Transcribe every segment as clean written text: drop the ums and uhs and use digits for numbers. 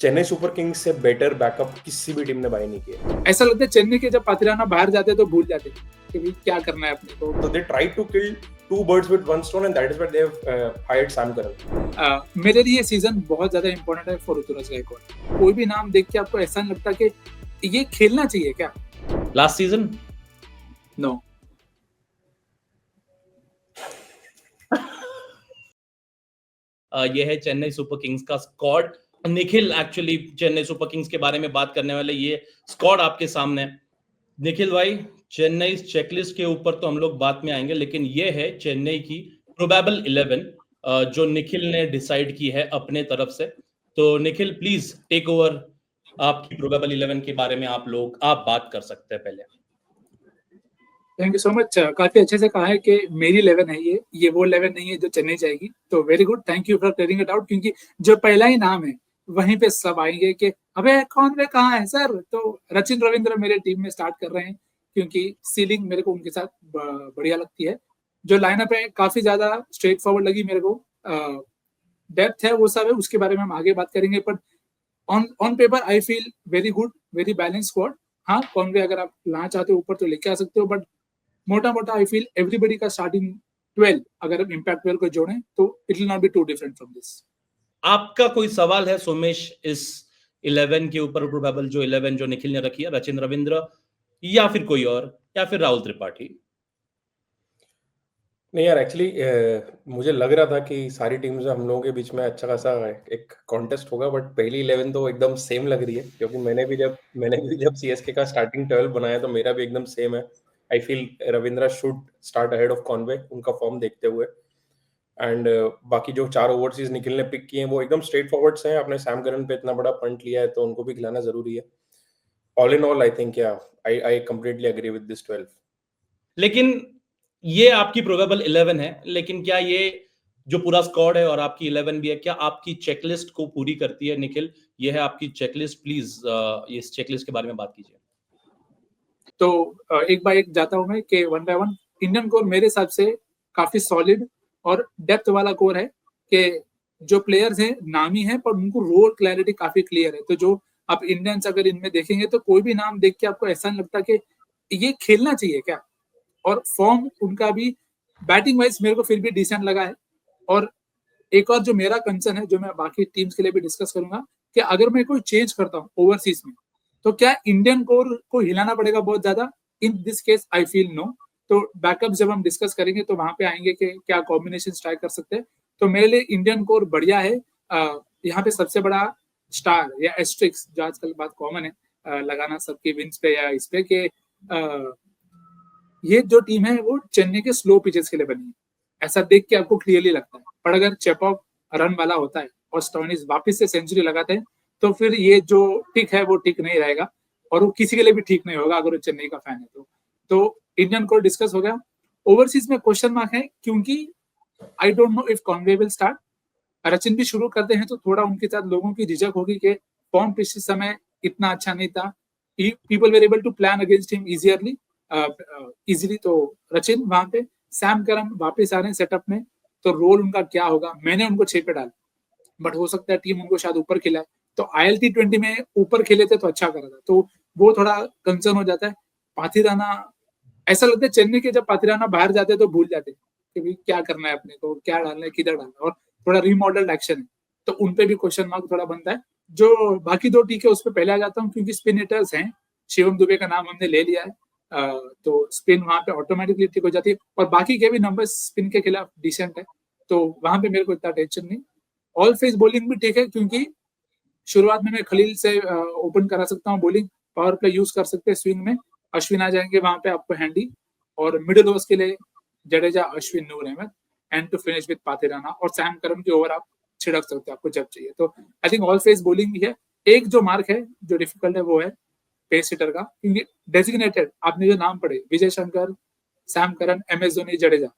Chennai Super Kings से better backup किसी भी टीम ने बाय नहीं किया। ऐसा लगता है चेन्नई के जब पातिराना बाहर जाते तो भूल जाते कि भाई क्या करना है अपने को। So they tried to kill two birds with one stone, and that is why they have hired Sam Curran. मेरे लिए सीजन बहुत ज्यादा इंपॉर्टेंट है फॉर ऋतुराज गायकवाड़। कोई भी नाम देख के आपको ऐसा नहीं लगता कि ये खेलना चाहिए क्या? Last season no. ये है चेन्नई सुपर किंग्स का स्क्वाड। Nikhil actually Chennai Super Kings के बारे में बात करने वाले, ये स्क्वाड आपके सामने। निखिल भाई, चेन्नई चेकलिस्ट के ऊपर तो हम लोग बात में आएंगे, लेकिन ये है चेन्नई की प्रोबेबल 11 जो निखिल ने डिसाइड की है अपने तरफ से। तो निखिल प्लीज टेक ओवर, आपकी प्रोबेबल 11 के बारे में आप बात कर सकते हैं पहले। Thank you so much. काफी अच्छे से कहा है कि मेरी 11 है ये वो 11 नहीं है जो चेन्नई जाएगी। तो very good, thank you for clearing it out, क्योंकि जो पहला ही नाम है वहीं पे सब आएंगे कि अबे कौन वे कहाँ है सर। तो रचिन रविंद्र मेरे टीम में स्टार्ट कर रहे हैं, क्योंकि सीलिंग मेरे को उनके साथ बढ़िया लगती है। जो लाइनअप है काफी ज्यादा स्ट्रेट फॉरवर्ड लगी मेरे को। डेप्थ है वो सब है, उसके बारे में हम आगे बात करेंगे। पर on paper I feel very good, very balance squad. हाँ, कॉनवे अगर आप लाना चाहते हो ऊपर तो लेके आ सकते हो, बट मोटा मोटा आई फील एवरीबडी का स्टार्टिंग 12 अगर हम इम्पैक्ट 12 को जोड़ें तो it will not be too different from this. आपका कोई सवाल है सोमेश इस 11 के ऊपर? प्रोबेबल जो 11 जो निखिल ने रखी है, रचिन रविंद्र या फिर कोई और, या फिर राहुल त्रिपाठी? नहीं यार, एक्चुअली मुझे लग रहा था कि सारी टीम्स में हम लोगों के बीच में अच्छा खासा एक कॉन्टेस्ट होगा, बट पहली 11 तो एकदम सेम लग रही है, क्योंकि मैंने भी जब सीएसके का स्टार्टिंग 12 बनाया तो मेरा भी एकदम सेम है। I feel Ravindra should start ahead of Conway, उनका फॉर्म देखते हुए। एंड बाकी जो 4 ओवरसीज निखिल ने पिक किए हैं वो एकदम स्ट्रेट फॉरवर्ड्स हैं। आपने सैम करन पे इतना बड़ा पंट लिया है तो उनको भी खिलाना जरूरी है। All in all I think I completely agree with this 12। लेकिन ये आपकी प्रोबेबल 11 है, लेकिन क्या ये जो पूरा स्क्वाड है और आपकी 11 भी है, क्या आपकी चेकलिस्ट को पूरी करती है? निखिल, ये है आपकी चेकलिस्ट, प्लीज इस चेकलिस्ट के बारे में बात कीजिए। तो एक बार एक जाता हूं मैं कि one by one. Indian core मेरे हिसाब से काफी सॉलिड और डेप्थ वाला कोर है, कि जो प्लेयर्स हैं नामी हैं पर उनको रोल क्लैरिटी काफी क्लियर है। तो जो आप इंडियंस अगर इनमें देखेंगे तो कोई भी नाम देख के आपको ऐसा नहीं लगता कि ये खेलना चाहिए क्या। और फॉर्म उनका भी बैटिंग वाइज मेरे को फिर भी डिसेंट लगा है। और एक और जो मेरा कंसर्न है, जो मैं बाकी टीम्स के लिए भी डिस्कस करूंगा, कि अगर मैं कोई चेंज करता हूँ ओवरसीज में तो क्या इंडियन कोर को हिलाना पड़ेगा बहुत ज्यादा? In this case I feel no. तो बैकअप जब हम डिस्कस करेंगे तो वहां पे आएंगे कि क्या कॉम्बिनेशन ट्राई कर सकते हैं। तो मेरे लिए इंडियन कोर बढ़िया है। यहाँ पे सबसे बड़ा स्टार या एस्ट्रिक्स जो आजकल बात कॉमन है लगाना सबके विंस पे या इस पे, कि ये जो टीम है वो चेन्नई के स्लो पिचेस के लिए बनी है, ऐसा देख के आपको क्लियरली लगता है। पर अगर चेपॉक रन वाला होता है और स्टोइनिस वापस से सेंचुरी लगाते हैं तो फिर ये जो टिक है वो टिक नहीं रहेगा, और वो किसी के लिए भी ठीक नहीं होगा अगर वो चेन्नई का फैन है तो इंडियन को डिस्कस हो गया। ओवरसीज में क्वेश्चन मार्क है, क्योंकि I don't know if Conway will start. Rachin भी शुरू करते हैं तो थोड़ा उनके साथ लोगों की झिझक होगी कि फॉर्म पिछले समय इतना अच्छा नहीं था। People were able to plan against him easily. तो रचिन वहां पे, सैम करन वापस आ रहे हैं सेटअप में, तो रोल उनका क्या होगा? मैंने उनको 6 पे डाला, बट हो सकता है टीम उनको शायद ऊपर खिलाए। तो ILT20 में ऊपर खेले थे तो अच्छा करा था, तो वो थोड़ा कंसर्न हो जाता है। पाथिराना, ऐसा लगता है चेन्नई के जब पाथिराना बाहर जाते तो भूल जाते कि भाई क्या करना है अपने को, क्या डालना है, किधर डालना है, और थोड़ा रिमॉडल्ड एक्शन है तो उनपे भी क्वेश्चन मार्क थोड़ा बनता है। जो बाकी 2 टीके उस पर पहले आ जाता हूँ, क्योंकि स्पिन हिटर्स हैं। शिवम दुबे का नाम हमने ले लिया है, तो स्पिन वहां पे ऑटोमेटिकली ठीक हो जाती है, और बाकी के भी नंबर स्पिन के खिलाफ डिसेंट है, तो वहां पे मेरे को इतना टेंशन नहीं। ऑल फेस बॉलिंग भी ठीक है, क्योंकि शुरुआत में मैं खलील से ओपन करा सकता हूँ बॉलिंग, पावर प्ले यूज कर सकते हैं स्विंग में, अश्विन आ जाएंगे वहां पे आपको हैंडी, और मिडिल ओवर्स के लिए Jadeja, Ashwin, Noor Ahmad, and to finish with Pathirana और सैम करन के ओवर आप छिड़क सकते हो आपको जब चाहिए। तो I think all face bowling भी है। एक जो मार्क है जो डिफिकल्ट है वो है पेस हिटर का, क्योंकि डेजिग्नेटेड आपने जो नाम पढ़े, Vijay Shankar, Sam Curran, MS Dhoni, Jadeja,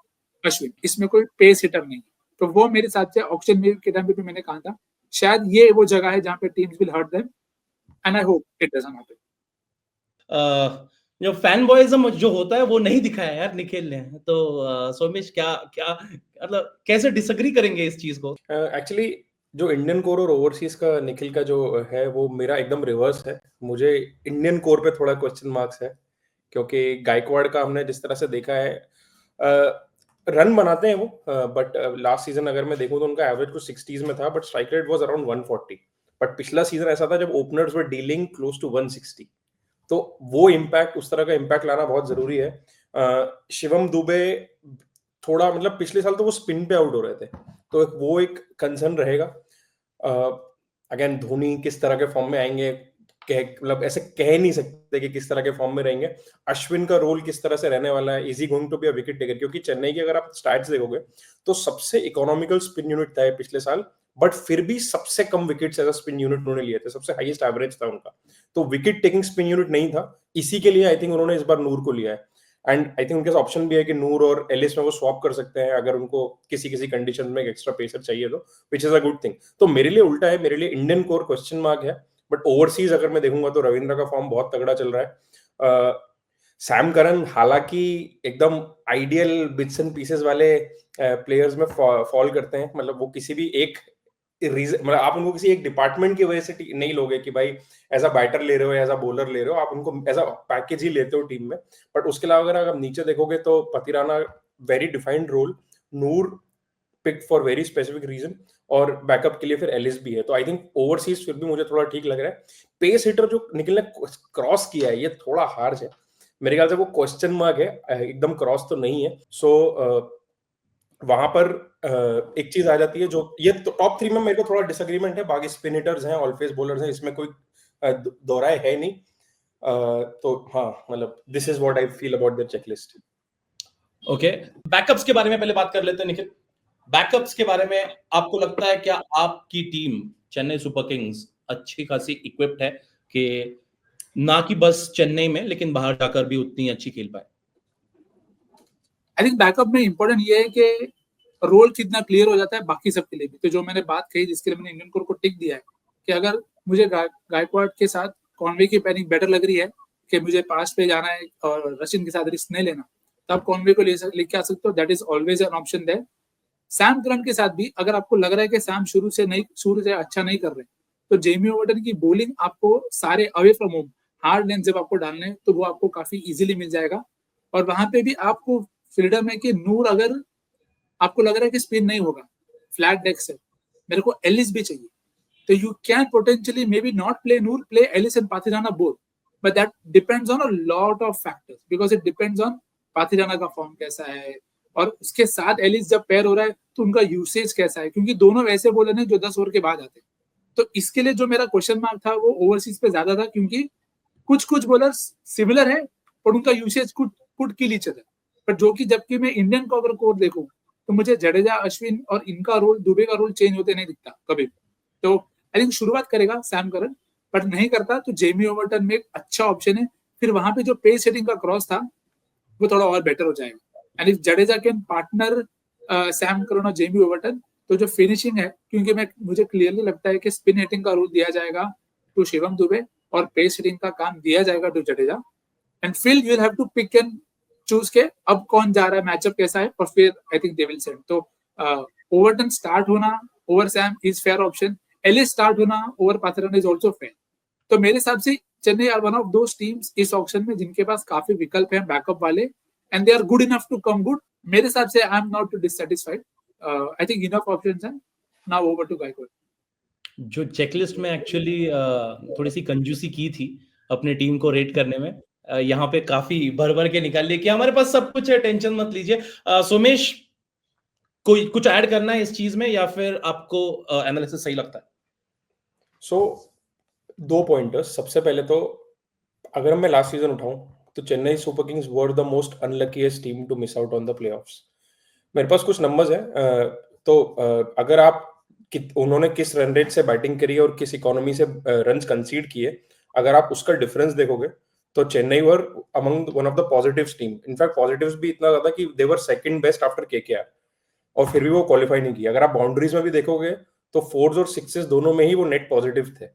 Ashwin, इसमें कोई पेस हिटर नहीं। तो वो मेरे साथ से ऑक्शन में के टाइम पे भी मैंने कहा था शायद ये वो जगह है जहां पे teams will hurt them, and I hope it doesn't happen. जो फैन बॉयज़म जो होता है वो नहीं दिखाया यार निखिल ने। तो सोमेश, क्या क्या मतलब कैसे डिसएग्री करेंगे इस चीज को? एक्चुअली जो इंडियन कोर और ओवरसीज का निखिल का जो है वो मेरा एकदम रिवर्स है। मुझे इंडियन कोर पे थोड़ा क्वेश्चन मार्क्स है, क्योंकि गायकवाड़ का हमने जिस तरह से देखा है, रन बनाते हैं वो, बट लास्ट सीजन अगर मैं देखूं तो उनका एवरेज कुछ 60s में था, but strike rate was around 140। But पिछला सीजन ऐसा था जब openers were dealing close to 160, तो वो इम्पैक्ट, उस तरह का इम्पैक्ट लाना बहुत जरूरी है। शिवम दुबे थोड़ा, मतलब पिछले साल तो वो स्पिन पे आउट हो रहे थे, तो वो एक कंसर्न रहेगा। अगेन धोनी किस तरह के फॉर्म में आएंगे, मतलब ऐसे कह नहीं सकते कि किस तरह के फॉर्म में रहेंगे। अश्विन का रोल किस तरह से रहने वाला है, is he going to be a wicket taker, क्योंकि चेन्नई की अगर आप स्टैट्स देखोगे तो सबसे इकोनॉमिकल स्पिन यूनिट था पिछले साल, बट फिर भी सबसे कम wickets as a spin unit उन्होंने लिए थे, सबसे हाईएस्ट एवरेज था उनका, तो विकेट टेकिंग स्पिन यूनिट नहीं था। इसी के लिए आई थिंक उन्होंने इस बार नूर को लिया है, एंड आई थिंक उनके पास ऑप्शन भी है कि नूर और एलिस में वो स्वैप कर सकते हैं अगर उनको किसी किसी कंडीशन में एक एक्स्ट्रा पेसर चाहिए तो, which is a good thing. तो मेरे लिए उल्टा है, मेरे लिए इंडियन कोर क्वेश्चन मार्क है, बट ओवरसीज अगर मैं देखूंगा तो रविंद्र का फॉर्म बहुत तगड़ा चल रहा है। सैम करन हालांकि एकदम आइडियल बिट्स एंड पीसेस वाले प्लेयर्स में फॉल करते हैं, मतलब वो किसी भी एक रीजन, मतलब आप उनको किसी एक डिपार्टमेंट की वजह से नहीं लोगे कि भाई एज अ बैटर ले रहे हो, एज अ बॉलर ले रहे हो, आप उनको एज अ पैकेज ही लेते हो टीम में। बट उसके अलावा अगर आप नीचे देखोगे तो Pathirana very defined role, Noor pick for very specific reason, और बैकअप के लिए फिर एलिस भी है। तो आई थिंक ओवरसीज फिर भी मुझे थोड़ा ठीक लग रहा है। पेस हिटर जो निखिल ने क्रॉस किया है, ये थोड़ा हार्श है मेरे ख्याल से, वो क्वेश्चन मार्क है, एकदम क्रॉस तो नहीं है। सो वहां पर एक चीज आ जाती है, जो ये तो टॉप 3 में मेरे को थोड़ा डिसएग्रीमेंट है, बाकी स्पिन हिटर्स हैं, ऑल फेस बॉलर्स हैं, इसमें कोई दोहराए है नहीं। तो हाँ, मतलब this is what I feel about the checklist. Okay, backups के बारे में पहले बात कर लेते हैं निखिल। बैकअप्स के बारे में आपको लगता है क्या आपकी टीम चेन्नई सुपर किंग्स अच्छी खासी इक्विप्ड है कि ना कि बस चेन्नई में लेकिन बाहर जाकर भी उतनी अच्छी खेल पाए? आई थिंक बैकअप में इंपॉर्टेंट ये है कि रोल कितना क्लियर हो जाता है बाकी सबके लिए भी। तो जो मैंने बात कही, जिसके लिए मैंने इंडियन कोर को टिक दिया है, कि अगर मुझे गायकवाड़ के साथ कॉनवे की पैनिंग बेटर लग रही है कि मुझे पास पे जाना है और रशियन के साथ रिस्क नहीं लेना, तब कॉनवे को लेके आ सकते हो, that is always an option there. Sam Curran के साथ भी अगर आपको लग रहा है कि सैम शुरू से अच्छा नहीं कर रहे, तो जेमी ओवर्टन की बॉलिंग आपको सारे away from home hard length जब आपको डालने हैं तो वो आपको काफी इजीली मिल जाएगा। और वहां पे भी आपको फ्रीडम है कि नूर, अगर आपको लग रहा है कि स्पिन नहीं होगा, फ्लैट डेक्स है, मेरे को एलिस भी चाहिए, तो you can potentially maybe not play Noor, play Ellis and Pathirana both, but that depends on a lot of factors, because it depends on Pathirana का फॉर्म कैसा है, और उसके साथ एलिस जब पेयर हो रहा है तो उनका यूसेज कैसा है, क्योंकि दोनों वैसे बॉलर हैं जो 10 ओवर के बाद आते हैं। तो इसके लिए जो मेरा क्वेश्चन मार्क था वो ओवरसीज पे ज्यादा था, क्योंकि कुछ कुछ बॉलर सिमिलर है और उनका usage could kill each other. पर जो कि जबकि मैं इंडियन को अगर कोर देखूं तो मुझे जडेजा, अश्विन और इनका रोल, दुबे का रोल चेंज होते नहीं दिखता कभी। तो आई थिंक शुरुआत करेगा सैम करन, बट नहीं करता तो जेमी ओवर्टन में एक अच्छा ऑप्शन है। फिर वहां पे जो पेस सेटिंग का क्रॉस था वो थोड़ा और बेटर हो जाएगा, and if Jadeja can partner Sam Curran और जेमी ओवर्टन, तो जो फिनिशिंग है, क्योंकि मुझे क्लियरली लगता है कि स्पिन हिटिंग का रोल दिया जाएगा टू शिवम दुबे और पेस हिटिंग का काम दिया जाएगा टू जडेजा, एंड फिर you will have to pick and choose के अब कौन जा रहा है, मैचअप कैसा है, और फिर I think they will send. तो ओवर्टन स्टार्ट होना over Sam is fair option, Ellis start होना over Pathirana is also fair. तो मेरे हिसाब से Chennai are one of those teams इस ऑप्शन में जिनके पास काफी विकल्प हैं बैकअप वाले, and they are good enough to come good. मेरे हिसाब से I am not dissatisfied, I think enough options हैं। Now over to Gaekwad. जो चेकलिस्ट में एक्चुअली थोड़ी सी कंजूसी की थी अपने टीम को रेट करने में, यहाँ पे काफी भर भर के निकाल लिया कि हमारे पास सब कुछ है, टेंशन मत लीजिए। सोमेश, कोई कुछ ऐड करना है इस चीज में या फिर आपको एनालिसिस सही लगता है? So 2 pointers. सबसे पहले तो अगर मैं लास्ट सीजन उठाऊं तो Chennai Super Kings were the most unluckiest team to miss out on the playoffs. मेरे पास कुछ नंबर्स हैं, तो अगर आप उन्होंने किस रन रेट से बैटिंग करी और किस इकोनॉमी से रन्स कंसीड किए, अगर आप उसका डिफरेंस देखोगे तो Chennai were among one of the positives team. In fact positives भी इतना ज्यादा कि दे वर सेकंड बेस्ट आफ्टर केकेआर, और फिर भी वो क्वालिफाई नहीं किया। अगर आप बाउंड्रीज में भी देखोगे तो फोर्स और सिक्सेस दोनों में ही वो नेट पॉजिटिव थे,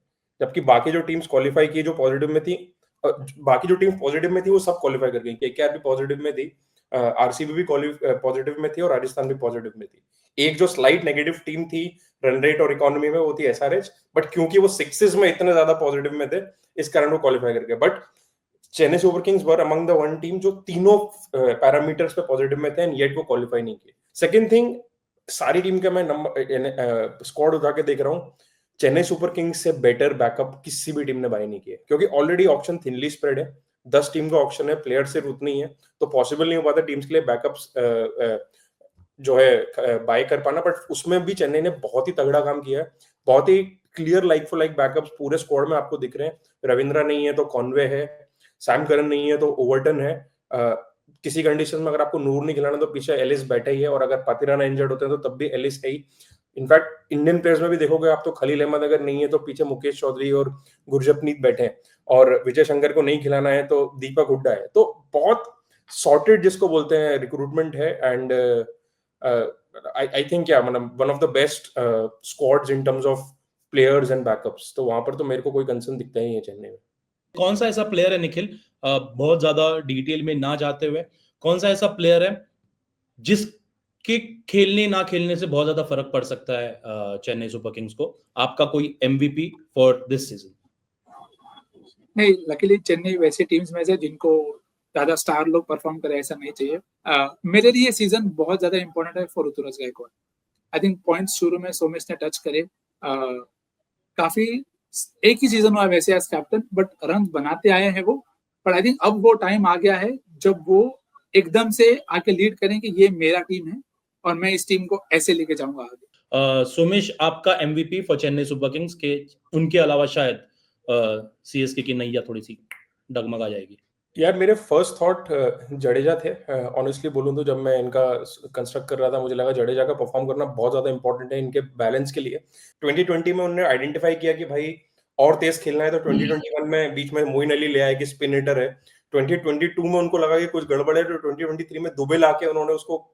जबकि बाकी जो टीम्स क्वालिफाई की जो पॉजिटिव में थी, बाकी जो टीम पॉजिटिव में थी वो सब क्वालिफाई कर गई। केकेआर भी पॉजिटिव में थी, आरसीबी भी पॉजिटिव में थी और राजस्थान भी पॉजिटिव में थी। एक जो स्लाइट नेगेटिव टीम थी रन रेट और इकोनॉमी में, वो थी एसआरएच, बट क्योंकि वो सिक्सेस में इतने ज्यादा पॉजिटिव में थे, इस कारण वो क्वालिफाई कर गए। But Chennai Super Kings were among the one team जो तीनों पैरामीटर्स पे पॉजिटिव में थे एंड येट वो क्वालिफाई नहीं किए। सेकंड थिंग, सारी टीम का मैं नंबर स्क्वाड उठा के देख रहा हूँ, चेन्नई सुपर किंग्स से बेटर बैकअप किसी भी टीम ने बाय नहीं किया, क्योंकि ऑलरेडी ऑप्शन थिनली स्प्रेड है, 10 टीम का ऑप्शन है, प्लेयर सिर्फ उतनी है, तो पॉसिबल नहीं हो पाता टीम्स के लिए बैकअप्स जो है बाय कर पाना। बट उसमें भी चेन्नई ने बहुत ही तगड़ा काम किया है, बहुत ही clear like for like backups पूरे स्क्वाड में आपको दिख रहे हैं। रविंद्रा नहीं है तो कॉनवे है, सैम करन नहीं है तो ओवर्टन है, किसी कंडीशन में अगर आपको नूर नहीं खिलाना तो पीछे एलिस बैठे ही है, और अगर पातिराना इंजर्ड होते हैं तो तब भी एलिस है ही। इनफैक्ट इंडियन प्लेयर्स में भी देखोगे आप तो खलील अहमद अगर नहीं है तो पीछे मुकेश चौधरी और गुरजपनीत बैठे हैं, और विजय शंकर को नहीं खिलाना है तो दीपक हुड्डा है। तो बहुत सॉर्टेड जिसको बोलते हैं रिक्रूटमेंट है, एंड आई थिंक क्या मतलब one of the best squads in terms of players and backups. तो वहां पर तो मेरे को कोई कंसर्न दिखता ही है चेन्नई में। कौन सा ऐसा प्लेयर है निखिल, बहुत ज्यादा डिटेल में ना जाते हुए, कौन सा ऐसा प्लेयर है जिसके खेलने ना खेलने से बहुत ज्यादा फर्क पड़ सकता है चेन्नई सुपर किंग्स को? आपका कोई एमवीपी फॉर दिस सीजन? नहीं, लकीली चेन्नई वैसे टीम्स में से जिनको ज्यादा स्टार लोग परफॉर्म करे ऐसा नहीं चाहिए। मेरे लिए सीजन बहुत ज्यादा इंपॉर्टेंट है for Ruturaj Gaikwad. I think points शुरू में सोमेश ने टच करे, काफी एक ही सीजन हुआ वैसे एज कैप्टन, बट रन बनाते आए हैं वो। पर आई थिंक अब वो टाइम आ गया है जब वो एकदम से आके लीड करें कि ये मेरा टीम है और मैं इस टीम को ऐसे लेके जाऊंगा आगे। सोमेश, आपका MVP for Chennai Super Kings के उनके अलावा शायद सीएसके की नैया थोड़ी सी डगमगा जाएगी? यार मेरे फर्स्ट थॉट जडेजा थे, ऑनेस्टली बोलूं तो जब मैं इनका कंस्ट्रक्ट कर रहा था मुझे लगा जडेजा का परफॉर्म करना बहुत ज्यादा इंपॉर्टेंट है इनके बैलेंस के लिए। 2020 में उन्होंने आइडेंटिफाई किया कि भाई और तेज खेलना है, तो 2021 में बीच में मोइन अली ले आए कि स्पिन हिटर है। 2022 में उनको लगा कि कुछ गड़बड़ है, तो 2023 में दुबे लाके उन्होंने उसको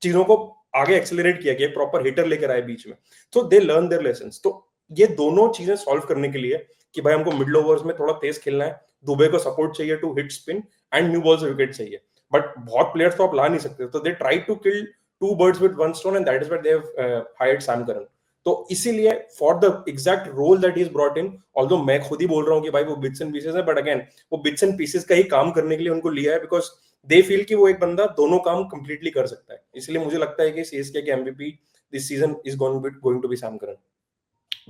चीजों को आगे एक्सेलरेट किया कि एक प्रॉपर हिटर लेकर आए बीच में। तो दे लर्न देयर लेसन्स। तो ये दोनों चीजें सॉल्व करने के लिए कि भाई हमको मिडल ओवर्स में थोड़ा तेज खेलना है, दुबे को सपोर्ट चाहिए to hit spin, and new ball से विकेट चाहिए, बट बहुत प्लेयर्स तो आप ला नहीं सकते, तो they try to kill two birds with one stone, and that is what they have hired Sam Curran. तो इसीलिए for the exact role that he is brought in, although मैं खुद ही बोल रहा हूँ कि भाई वो बिट्स एंड पीसेस है, बट अगेन वो बिट्स एंड पीसेस का ही काम करने के लिए उनको लिया है, बिकॉज दे फील कि वो एक बंदा दोनों काम कंप्लीटली कर सकता है। इसलिए मुझे लगता है कि सीएसके के MVP this season is going to be Sam Curran.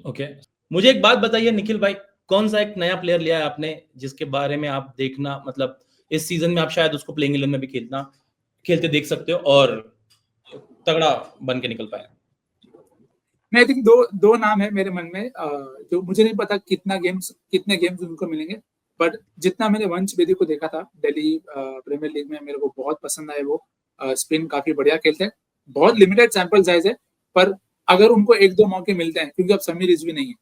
Okay, मुझे एक बात बताइए निखिल भाई, कौन सा एक नया प्लेयर लिया है आपने जिसके बारे में आप देखना, मतलब इस सीजन में आप शायद उसको प्लेइंग 11 में भी खेलते देख सकते हो और तगड़ा बन के निकल पाए? मैं आई थिंक दो नाम है मेरे मन में, जो मुझे नहीं पता कितने गेम्स उनको मिलेंगे, बट जितना मैंने वंश बेदी को देखा था दिल्ली प्रीमियर लीग में, मेरे को बहुत पसंद आए वो। स्पिन काफी बढ़िया खेलते हैं, बहुत लिमिटेड सैंपल साइज है, पर अगर उनको एक दो मौके मिलते हैं, क्योंकि अब समीर रिजवी नहीं है,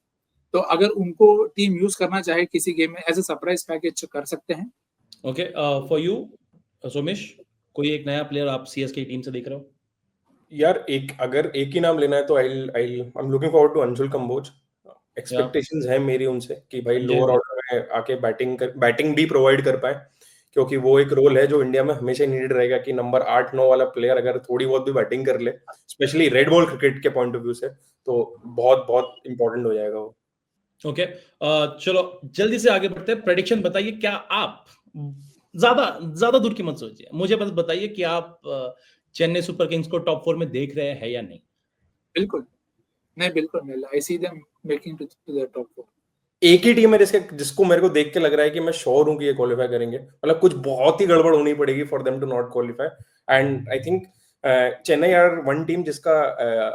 तो अगर उनको टीम यूज करना चाहे किसी गेम में एज ए सरप्राइज पैकेज कर सकते हैं। ओके, फॉर यू सोमेश, कोई एक नया प्लेयर आप सीएसके टीम से देख रहे हो? यार अगर एक ही नाम लेना है तो I am looking forward to Anshul Kamboj. Expectations है मेरी उनसे कि भाई लोअर ऑर्डर में आके बैटिंग भी प्रोवाइड कर पाए, क्योंकि वो एक रोल है जो इंडिया में हमेशा नीडेड रहेगा कि नंबर 8-9 वाला प्लेयर अगर थोड़ी बहुत भी बैटिंग कर ले, स्पेशली रेड बॉल क्रिकेट के पॉइंट ऑफ व्यू से, तो बहुत बहुत इंपॉर्टेंट हो जाएगा वो। ओके, चलो जल्दी से आगे बढ़ते हैं। प्रेडिक्शन बताइए, क्या आप ज्यादा दूर की मत सोचिए, मुझे बस बताइए कि आप चेन्नई सुपर किंग्स को टॉप 4 में देख रहे हैं या नहीं? बिल्कुल नहीं, I see them making to the top 4। एक ही टीम है जिसको मेरे को देख के लग रहा है कि मैं श्योर हूं कि ये क्वालिफाई करेंगे, मतलब कुछ बहुत ही गड़बड़ होनी पड़ेगी for them to not qualify, and I think Chennai are one team जिसका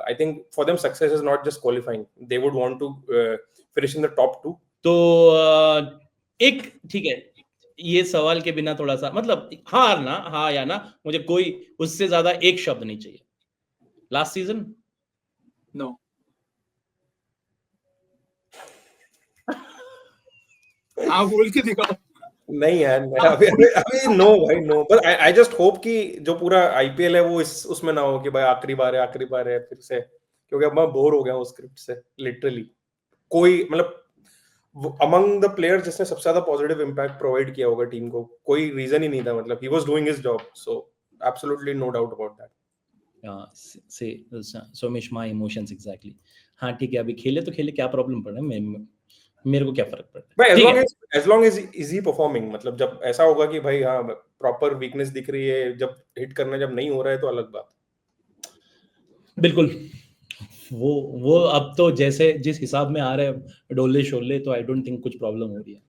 I think for them success is not just qualifying, they would want to finish in the top 2। तो एक ठीक है, ये सवाल के बिना थोड़ा सा मतलब हाँ या ना, मुझे कोई उससे ज्यादा एक शब्द नहीं चाहिए। Last season? नो। आप बोल के दिखाओ। नहीं यार, अभी नो भाई no, but I just hope कि जो पूरा आईपीएल है वो उसमें ना हो कि भाई आखिरी बार है फिर से, क्योंकि अब मैं बोर हो गया हूँ स्क्रिप्ट से लिटरली। कोई मतलब अमंग द प्लेयर्स जिसने सबसे ज्यादा पॉजिटिव इंपैक्ट प्रोवाइड किया होगा टीम को, कोई रीजन ही नहीं था, मतलब he was doing his job, so absolutely no doubt about that. से सोमेश माय इमोशंस एग्जैक्टली। हाँ ठीक है, अभी खेले तो खेले, क्या प्रॉब्लम पड़ रहा है, मेरे को क्या फर्क पड़ता है। भाई ठीक है, as long as is he performing, मतलब जब ऐसा होगा कि भाई हाँ प्रॉपर वीकनेस दिख रही है, जब हिट करना जब नहीं हो रहा है तो अलग बात। बिल्कुल। वो अब तो जैसे जिस हिसाब में आ रहे हैं डोले शोले, तो आई डोंट थिंक कुछ प्रॉब्लम हो रही है।